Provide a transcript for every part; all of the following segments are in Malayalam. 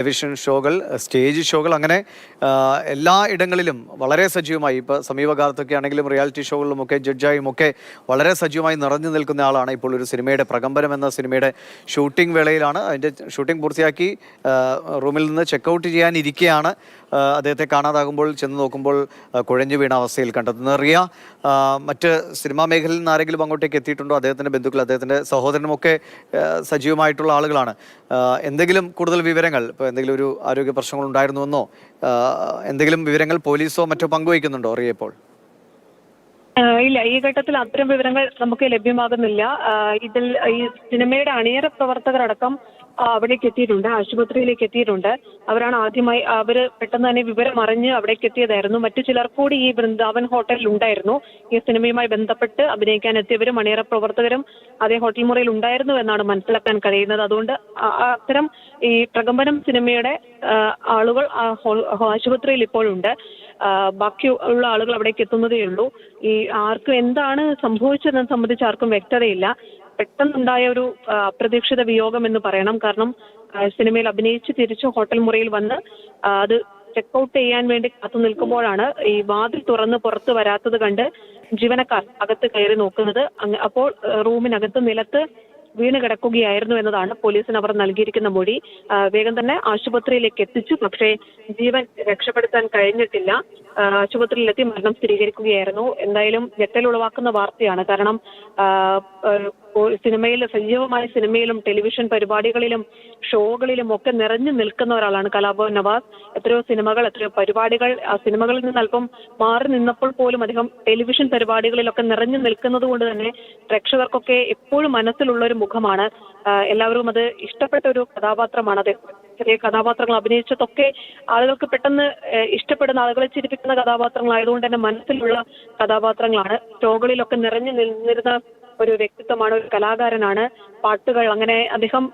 ടെലിവിഷൻ ഷോകൾ, സ്റ്റേജ് ഷോകൾ, അങ്ങനെ എല്ലാ ഇടങ്ങളിലും വളരെ സജീവമായി, ഇപ്പോൾ സമീപകാലത്തൊക്കെ ആണെങ്കിലും റിയാലിറ്റി ഷോകളിലുമൊക്കെ ജഡ്ജായും ഒക്കെ വളരെ സജീവമായി നിറഞ്ഞു നിൽക്കുന്ന ആളാണ്. ഇപ്പോൾ ഒരു സിനിമയുടെ പ്രകമ്പനം എന്ന സിനിമയുടെ ഷൂട്ടിംഗ് വേളയിലാണ്. അതിൻ്റെ ഷൂട്ടിംഗ് പൂർത്തിയാക്കി റൂമിൽ നിന്ന് ചെക്കൗട്ട് ചെയ്യാനിരിക്കെയാണ് അദ്ദേഹത്തെ കാണാതാകുമ്പോൾ ചെന്ന് നോക്കുമ്പോൾ കുഴഞ്ഞു വീണ അവസ്ഥയിൽ കണ്ടത്. നിറയ മറ്റ് സിനിമാ മേഖലയിൽ നിന്ന് ആരെങ്കിലും അങ്ങോട്ടേക്ക് എത്തിയിട്ടുണ്ടോ? അദ്ദേഹത്തിൻ്റെ ബന്ധുക്കൾ, അദ്ദേഹത്തിൻ്റെ സഹോദരനുമൊക്കെ സജീവമായിട്ടുള്ള ആളുകളാണ്. എന്തെങ്കിലും കൂടുതൽ വിവരങ്ങൾ, ഇപ്പോൾ എന്തെങ്കിലും ഒരു ആരോഗ്യ പ്രശ്നങ്ങൾ ഉണ്ടായിരുന്നുവെന്നോ എന്തെങ്കിലും വിവരങ്ങൾ പോലീസോ മറ്റോ പങ്കുവയ്ക്കുന്നുണ്ടോ അറിയപ്പോൾ? ഇല്ല, ഈ ഘട്ടത്തിൽ അത്തരം വിവരങ്ങൾ നമുക്ക് ലഭ്യമാകുന്നില്ല. ഇതിൽ ഈ സിനിമയുടെ അണിയറ പ്രവർത്തകരടക്കം അവിടേക്ക് എത്തിയിട്ടുണ്ട്, ആശുപത്രിയിലേക്ക് എത്തിയിട്ടുണ്ട്. അവരാണ് ആദ്യമായി, അവര് പെട്ടെന്ന് തന്നെ വിവരം അറിഞ്ഞ് അവിടേക്ക് എത്തിയതായിരുന്നു. മറ്റു ചിലർ കൂടി ഈ വൃന്ദാവൻ ഹോട്ടലിൽ ഉണ്ടായിരുന്നു. ഈ സിനിമയുമായി ബന്ധപ്പെട്ട് അഭിനയിക്കാൻ എത്തിയവരും അണിയറ പ്രവർത്തകരും അതേ ഹോട്ടൽ മുറിയിൽ ഉണ്ടായിരുന്നു എന്നാണ് മനസ്സിലാക്കാൻ കഴിയുന്നത്. അതുകൊണ്ട് അത്തരം ഈ പ്രകമ്പനം സിനിമയുടെ ആളുകൾ ആശുപത്രിയിൽ ഇപ്പോഴുണ്ട്. ബാക്കി ഉള്ള ആളുകൾ അവിടേക്ക് എത്തുന്നതേ ഉള്ളൂ. ഈ ആർക്കും എന്താണ് സംഭവിച്ചതെന്ന് സംബന്ധിച്ച് ആർക്കും വ്യക്തതയില്ല. പെട്ടെന്നുണ്ടായ ഒരു അപ്രതീക്ഷിത വിയോഗം എന്ന് പറയണം. കാരണം സിനിമയിൽ അഭിനയിച്ച് തിരിച്ച് ഹോട്ടൽ മുറിയിൽ വന്ന് അത് ചെക്കൗട്ട് ചെയ്യാൻ വേണ്ടി കാത്തു നിൽക്കുമ്പോഴാണ് ഈ വാതിൽ തുറന്ന് പുറത്ത് വരാത്തത് കണ്ട് ജീവനക്കാർ അകത്ത് കയറി നോക്കുന്നത്. അപ്പോൾ റൂമിനകത്ത് നിലത്ത് വീണ് കിടക്കുകയായിരുന്നു എന്നതാണ് പോലീസിന് അവർ നൽകിയിരിക്കുന്ന മൊഴി. വേഗം തന്നെ ആശുപത്രിയിലേക്ക് എത്തിച്ചു, പക്ഷേ ജീവൻ രക്ഷപ്പെടുത്താൻ കഴിഞ്ഞിട്ടില്ല. ആശുപത്രിയിലെത്തി മരണം സ്ഥിരീകരിക്കുകയായിരുന്നു. എന്തായാലും ഞെട്ടലുളവാക്കുന്ന വാർത്തയാണ്. കാരണം സിനിമയിൽ, സജീവമായ സിനിമയിലും ടെലിവിഷൻ പരിപാടികളിലും ഷോകളിലും ഒക്കെ നിറഞ്ഞു നിൽക്കുന്ന ഒരാളാണ് കലാഭവൻ നവാസ്. എത്രയോ സിനിമകൾ, എത്രയോ പരിപാടികൾ, ആ സിനിമകളിൽ നിന്ന് അല്പം മാറി നിന്നപ്പോൾ പോലും അദ്ദേഹം ടെലിവിഷൻ പരിപാടികളിലൊക്കെ നിറഞ്ഞു നിൽക്കുന്നത് കൊണ്ട് തന്നെ പ്രേക്ഷകർക്കൊക്കെ എപ്പോഴും മനസ്സിലുള്ള ഒരു മുഖമാണ്. എല്ലാവരും അത് ഇഷ്ടപ്പെട്ട ഒരു കഥാപാത്രമാണ്. അത് ചെറിയ കഥാപാത്രങ്ങൾ അഭിനയിച്ചതൊക്കെ ആളുകൾക്ക് പെട്ടെന്ന് ഇഷ്ടപ്പെടുന്ന, ആളുകളെ ചിരിപ്പിക്കുന്ന കഥാപാത്രങ്ങളായതുകൊണ്ട് തന്നെ മനസ്സിലുള്ള കഥാപാത്രങ്ങളാണ്. ഷോകളിലൊക്കെ നിറഞ്ഞു നിന്നിരുന്ന ഒരു വ്യക്തിത്വമാണ്, ഒരു കലാകാരനാണ്. പാട്ടുകൾ, അങ്ങനെ അദ്ദേഹം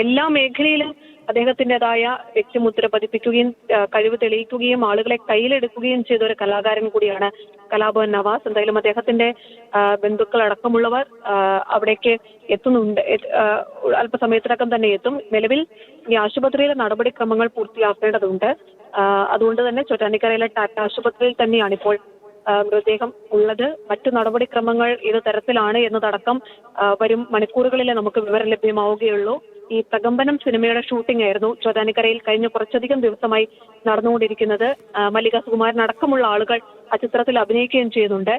എല്ലാ മേഖലയിലും അദ്ദേഹത്തിൻ്റെതായ വ്യക്തിമുദ്ര പതിപ്പിക്കുകയും കഴിവ് തെളിയിക്കുകയും ആളുകളെ കയ്യിലെടുക്കുകയും ചെയ്ത ഒരു കലാകാരൻ കൂടിയാണ് കലാഭവൻ നവാസ്. എന്തായാലും അദ്ദേഹത്തിന്റെ ബന്ധുക്കൾ അടക്കമുള്ളവർ അവിടേക്ക് എത്തുന്നുണ്ട്. അല്പസമയത്തിനകം തന്നെ എത്തും. നിലവിൽ ഈ ആശുപത്രിയിലെ നടപടിക്രമങ്ങൾ പൂർത്തിയാക്കേണ്ടതുണ്ട്. അതുകൊണ്ട് തന്നെ ചോറ്റാനിക്കരയിലെ ടാറ്റ ആശുപത്രിയിൽ തന്നെയാണ് ഇപ്പോൾ മൃതദേഹം ഉള്ളത്. മറ്റു നടപടിക്രമങ്ങൾ ഏത് തരത്തിലാണ് എന്നതടക്കം വരും മണിക്കൂറുകളിലെ നമുക്ക് വിവരം ലഭ്യമാവുകയുള്ളൂ. ഈ പ്രകമ്പനം സിനിമയുടെ ഷൂട്ടിംഗ് ആയിരുന്നു ചോറ്റാനിക്കരയിൽ കഴിഞ്ഞ കുറച്ചധികം ദിവസമായി നടന്നുകൊണ്ടിരിക്കുന്നത്. മല്ലിക സുകുമാരൻ അടക്കമുള്ള ആളുകൾ ആ ചിത്രത്തിൽ അഭിനയിക്കുകയും ചെയ്യുന്നുണ്ട്.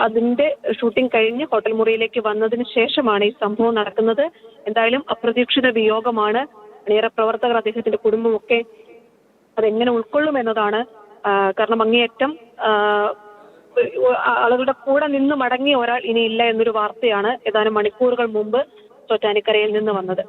അതിന്റെ ഷൂട്ടിംഗ് കഴിഞ്ഞ് ഹോട്ടൽ മുറിയിലേക്ക് വന്നതിന് ശേഷമാണ് ഈ സംഭവം നടക്കുന്നത്. എന്തായാലും അപ്രതീക്ഷിത വിയോഗമാണ്. അണിയറ പ്രവർത്തകർ, അദ്ദേഹത്തിന്റെ കുടുംബമൊക്കെ അതെങ്ങനെ ഉൾക്കൊള്ളും എന്നതാണ്. കാരണം അങ്ങേയറ്റം ആളുകളുടെ കൂടെ നിന്ന് മടങ്ങിയ ഒരാൾ ഇനിയില്ല എന്നൊരു വാർത്തയാണ് ഏതാനും മണിക്കൂറുകൾ മുമ്പ് ചോറ്റാനിക്കരയിൽ നിന്ന് വന്നത്.